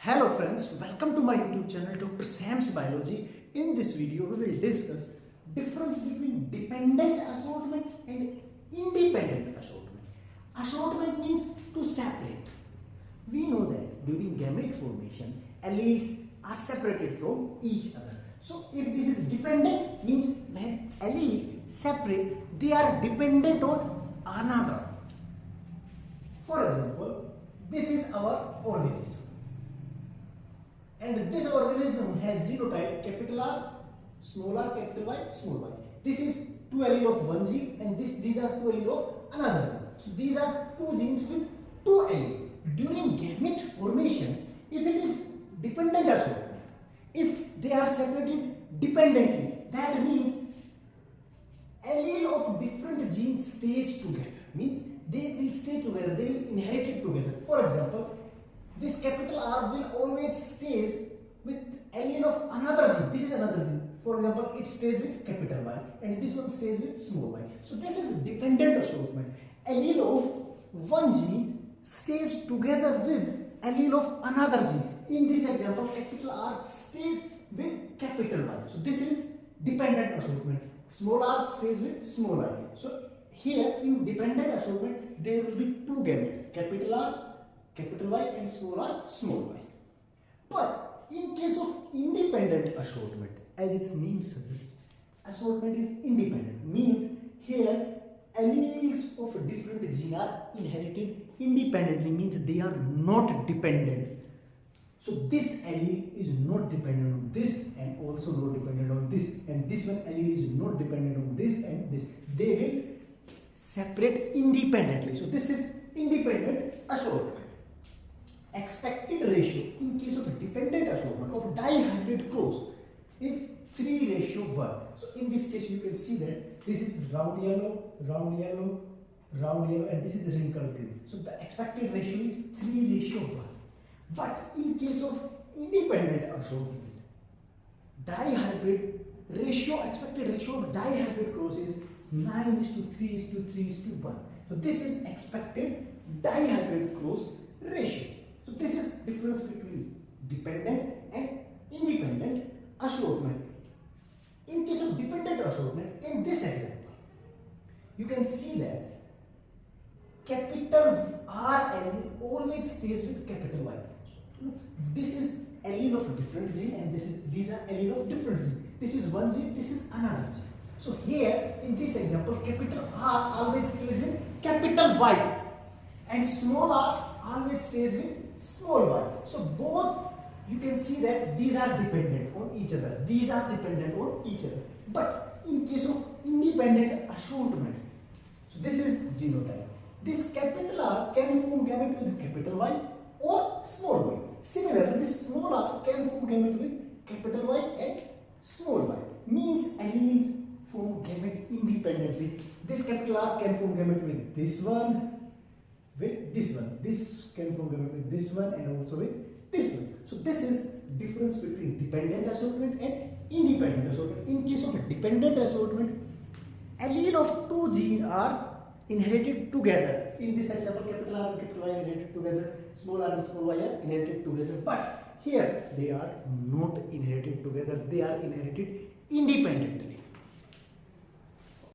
Hello friends, welcome to my YouTube channel Dr. Sam's Biology. In this video we will discuss difference between dependent assortment and independent assortment. Assortment means to separate. We know that during gamete formation alleles are separated from each other. So if this is dependent means when allele separate, they are dependent on another. For example, this is our organism. And this organism has genotype capital R, small r, capital Y, small y. This is two allele of one gene and these are two allele of another gene. So these are two genes with two allele. During gamete formation, if it is dependent assortment, if they are separated dependently, that means allele of different genes stays together. Means they will stay together, they will inherit it together. For example, this capital R will always stays with allele of another gene. This is another gene. For example, it stays with capital Y and this one stays with small y. So this is dependent assortment. Allele of one gene stays together with allele of another gene. In this example, capital R stays with capital Y. So this is dependent assortment. Small r stays with small I. So here in dependent assortment, there will be two gametes, capital R, capital Y and small y. But in case of independent assortment, as its name suggests, assortment is independent. Means here alleles of different genes are inherited independently, means they are not dependent. So this allele is not dependent on this and also not dependent on this, and this one allele is not dependent on this and this. They will separate independently. So this is independent assortment. Expected ratio in case of dependent assortment of dihybrid cross is 3:1. So in this case you can see that this is round yellow, round yellow, round yellow, and this is wrinkled green. So the expected ratio is 3:1. But in case of independent assortment, dihybrid ratio, expected ratio of dihybrid cross is 9:3:3:1. So this is expected dihybrid cross ratio. So this is difference between dependent and independent assortment. In case of dependent assortment, in this example, you can see that capital R allele always stays with capital Y. So look, this is allele of different gene and these are allele of different gene. This is one gene, this is another gene. So here in this example, capital R always stays with capital Y and small r always stays with small y. So both you can see that these are dependent on each other. These are dependent on each other. But in case of independent assortment, so this is genotype. This capital R can form gamete with capital Y or small y. Similarly, this small r can form gamete with capital Y and small y. Means alleles form gamete independently. This capital R can form gamete with this one, with this one. This can form gamete with this one and also with this one. So this is difference between dependent assortment and independent assortment. In case of dependent assortment, allele of two genes are inherited together. In this example, capital R and capital Y are inherited together, small r and small y are inherited together. But here they are not inherited together, they are inherited independently.